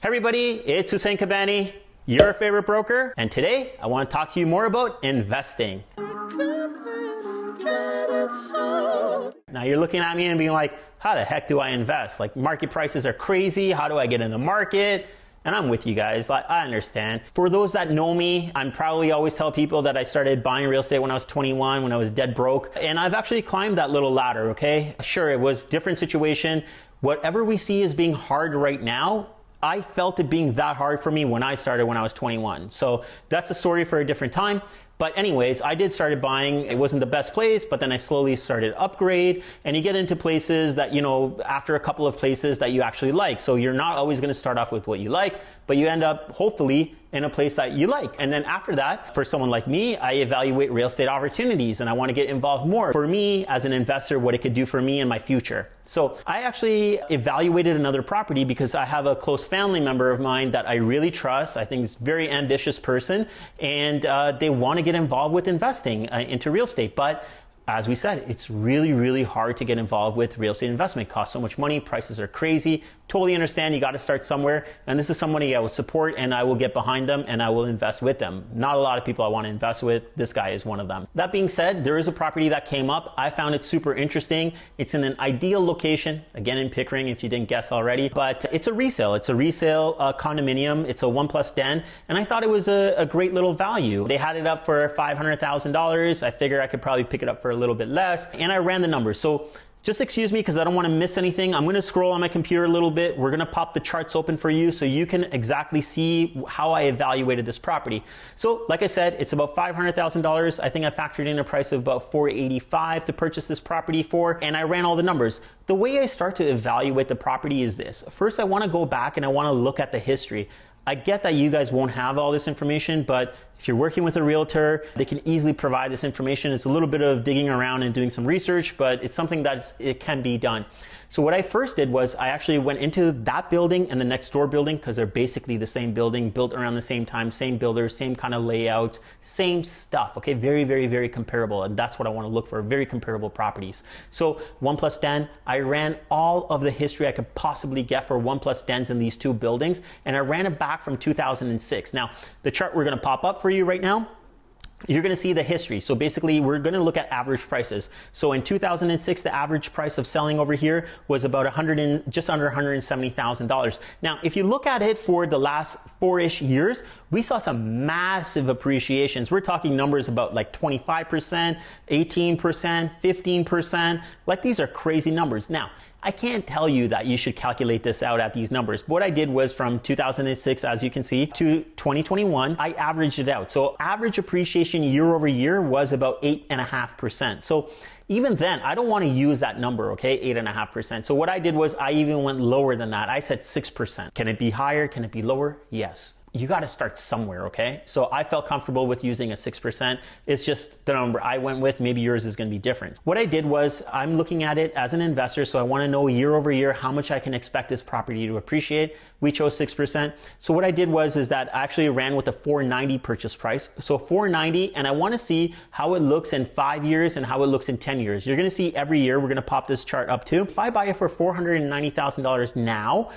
Hey everybody, it's Hussein Kabani, your favorite broker, and today I want to talk to you more about investing. Now you're looking at me and being like, how the heck do I invest? Like, market prices are crazy, how do I get in the market? And I'm with you guys, I understand. For those that know me, I'm probably always tell people that I started buying real estate when I was 21, when I was dead broke. And I've actually climbed that little ladder, okay? Sure, it was a different situation. Whatever we see as being hard right now, I felt it being that hard for me when I started when I was 21. So that's a story for a different time. But anyways, I did started buying. It wasn't the best place, but then I slowly started upgrade, and you get into places that, you know, after a couple of places that you actually like. So you're not always going to start off with what you like, but you end up hopefully in a place that you like. And then after that, for someone like me, I evaluate real estate opportunities and I want to get involved more for me as an investor, what it could do for me in my future. So I actually evaluated another property because I have a close family member of mine that I really trust. I think is a very ambitious person, and they want to get involved with investing into real estate. But as we said, it's really, really hard to get involved with real estate investment. It costs so much money. Prices are crazy. Totally understand. You got to start somewhere. And this is somebody I will support, and I will get behind them, and I will invest with them. Not a lot of people I want to invest with. This guy is one of them. That being said, there is a property that came up. I found it super interesting. It's in an ideal location, again in Pickering, if you didn't guess already, but it's a resale. It's a resale condominium. It's a 1+ den. And I thought it was a great little value. They had it up for $500,000. I figured I could probably pick it up for a little bit less, and I ran the numbers. So just excuse me because I don't want to miss anything. I'm going to scroll on my computer a little bit. We're going to pop the charts open for you so you can exactly see how I evaluated this property. So like I said, it's about $500,000. I think I factored in a price of about $485 to purchase this property for, and I ran all the numbers. The way I start to evaluate the property is this. First, I want to go back and I want to look at the history. I get that you guys won't have all this information, but if you're working with a realtor, they can easily provide this information. It's a little bit of digging around and doing some research, but it's something that it can be done. So what I first did was I actually went into that building and the next door building because they're basically the same building, built around the same time, same builders, same kind of layouts, same stuff, okay? Very, very, very comparable, and that's what I want to look for, very comparable properties. So 1+ den, I ran all of the history I could possibly get for 1+ dens in these two buildings, and I ran it back from 2006. Now, the chart we're going to pop up for you right now, you're going to see the history. So basically, we're going to look at average prices. So in 2006, the average price of selling over here was about just under $170,000. Now, if you look at it for the last 4-ish years, we saw some massive appreciations. We're talking numbers about like 25%, 18%, 15%. Like, these are crazy numbers. Now, I can't tell you that you should calculate this out at these numbers. What I did was from 2006, as you can see, to 2021, I averaged it out. So average appreciation year over year was about 8.5%. So even then, I don't want to use that number, okay, 8.5%. So what I did was I even went lower than that. I said 6%. Can it be higher? Can it be lower? Yes. You got to start somewhere, okay? So I felt comfortable with using a 6%. It's just the number I went with. Maybe yours is going to be different. What I did was I'm looking at it as an investor, so I want to know year over year how much I can expect this property to appreciate. We chose 6%. So what I did is that I actually ran with a $490 purchase price. So $490, and I want to see how it looks in 5 years and how it looks in 10 years. You're going to see every year, we're going to pop this chart up too. If I buy it for $490,000 now,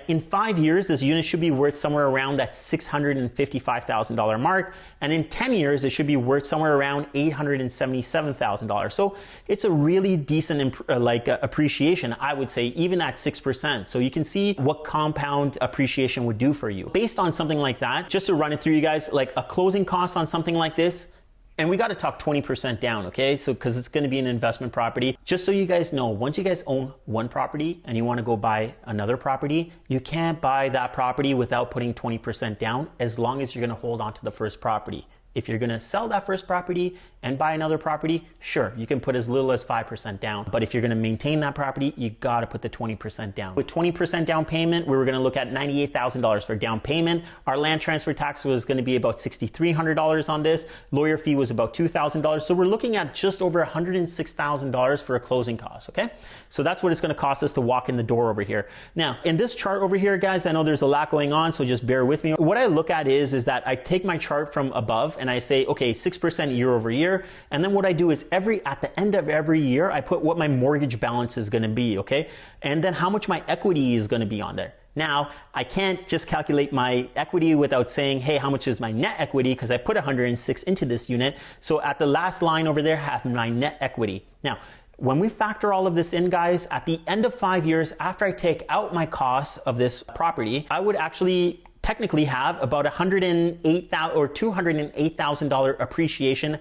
in 5 years, this unit should be worth somewhere around that $655,000 mark, and in 10 years it should be worth somewhere around $877,000. So it's a really decent appreciation, I would say, even at 6%. So you can see what compound appreciation would do for you. Based on something like that, just to run it through you guys, like a closing cost on something like this, and we got to talk 20% down, okay? So, because it's going to be an investment property. Just so you guys know, once you guys own one property and you want to go buy another property, you can't buy that property without putting 20% down as long as you're going to hold on to the first property. If you're going to sell that first property and buy another property, sure, you can put as little as 5% down. But if you're going to maintain that property, you got to put the 20% down. With 20% down payment, we were going to look at $98,000 for down payment. Our land transfer tax was going to be about $6,300 on this. Lawyer fee was about $2,000. So we're looking at just over $106,000 for a closing cost, okay? So that's what it's going to cost us to walk in the door over here. Now, in this chart over here, guys, I know there's a lot going on, so just bear with me. What I look at is that I take my chart from above and I say, okay, 6% year over year. And then what I do is at the end of every year, I put what my mortgage balance is going to be, okay? And then how much my equity is going to be on there. Now, I can't just calculate my equity without saying, hey, how much is my net equity? Because I put 106 into this unit. So at the last line over there, I have my net equity. Now, when we factor all of this in, guys, at the end of 5 years, after I take out my costs of this property, I would actually technically have about $108,000 or $208,000 appreciation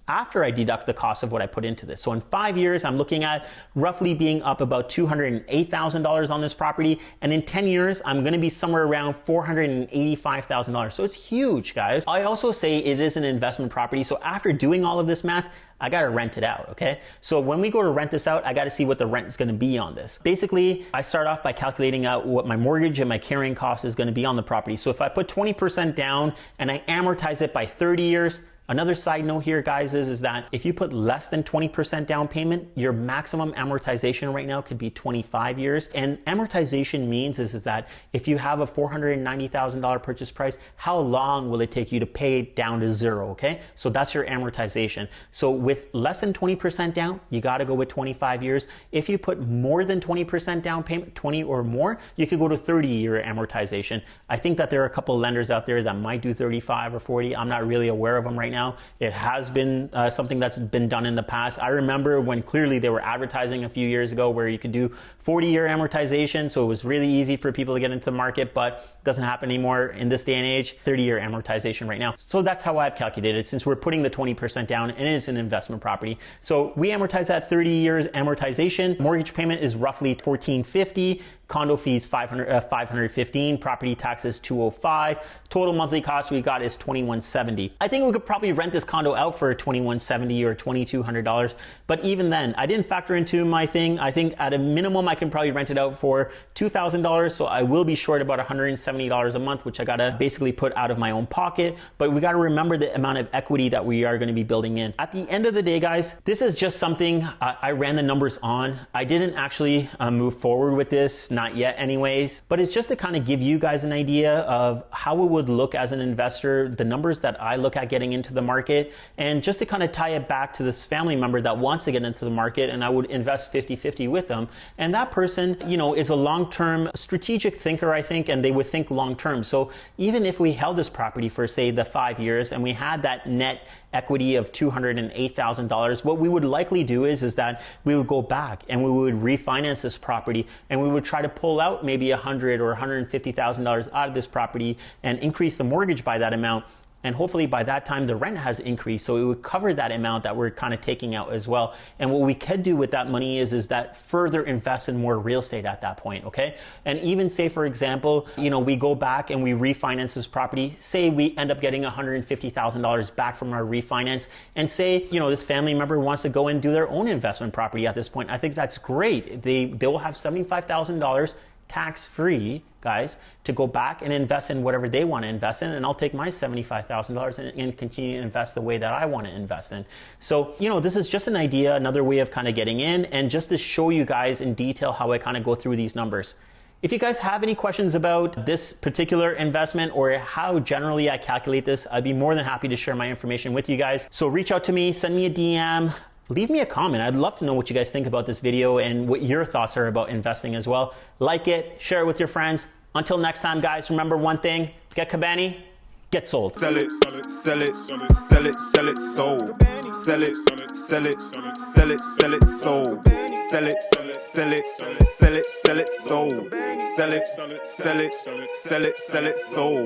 after I deduct the cost of what I put into this. So in 5 years, I'm looking at roughly being up about $208,000 on this property. And in 10 years, I'm gonna be somewhere around $485,000. So it's huge, guys. I also say it is an investment property. So after doing all of this math, I gotta rent it out, okay? So when we go to rent this out, I gotta see what the rent is gonna be on this. Basically, I start off by calculating out what my mortgage and my carrying cost is gonna be on the property. So if I put 20% down and I amortize it by 30 years, another side note here, guys, is that if you put less than 20% down payment, your maximum amortization right now could be 25 years. And amortization means is that if you have a $490,000 purchase price, how long will it take you to pay it down to zero, okay? So that's your amortization. So with less than 20% down, you gotta go with 25 years. If you put more than 20% down payment, 20 or more, you could go to 30-year amortization. I think that there are a couple of lenders out there that might do 35 or 40. I'm not really aware of them right now. It has been something that's been done in the past. I remember when clearly they were advertising a few years ago where you could do 40-year amortization, so it was really easy for people to get into the market, but it doesn't happen anymore in this day and age. 30-year amortization right now. So that's how I've calculated, since we're putting the 20% down and it is an investment property. So we amortize that 30 years amortization. Mortgage payment is roughly $1,450. Condo fees $515, property taxes $205. Total monthly cost we got is $2,170. I think we could probably rent this condo out for $2,170 or $2,200. But even then, I didn't factor into my thing. I think at a minimum, I can probably rent it out for $2,000. So I will be short about $170 a month, which I gotta basically put out of my own pocket. But we gotta remember the amount of equity that we are gonna be building in. At the end of the day, guys, this is just something I ran the numbers on. I didn't actually move forward with this. Not yet anyways, but it's just to kind of give you guys an idea of how it would look as an investor, the numbers that I look at getting into the market, and just to kind of tie it back to this family member that wants to get into the market, and I would invest 50-50 with them. And that person, you know, is a long-term strategic thinker, I think, and they would think long-term. So even if we held this property for, say, the 5 years and we had that net equity of $208,000, what we would likely do is that we would go back and we would refinance this property and we would try to pull out maybe $100,000 or $150,000 out of this property and increase the mortgage by that amount. And hopefully by that time, the rent has increased. So it would cover that amount that we're kind of taking out as well. And what we could do with that money is that further invest in more real estate at that point, okay? And even say, for example, you know, we go back and we refinance this property. Say we end up getting $150,000 back from our refinance. And say, you know, this family member wants to go and do their own investment property at this point. I think that's great. They will have $75,000 tax-free, guys, to go back and invest in whatever they want to invest in, and I'll take my $75,000 and continue to invest the way that I want to invest in. So, you know, this is just an idea, another way of kind of getting in, and just to show you guys in detail how I kind of go through these numbers. If you guys have any questions about this particular investment or how generally I calculate this, I'd be more than happy to share my information with you guys. So reach out to me, send me a DM, leave me a comment. I'd love to know what you guys think about this video and what your thoughts are about investing as well. Like it, share it with your friends. Until next time, guys, remember one thing, get Cabani, get sold. Sell it, sell it, sell it, sell it, sell it, sold. Sell it, sell it, sell it, sell it, sold. Sell it, sell it, sell it, sell it, sell it, sold. Sell it, sell it, sell it, sell it, sold.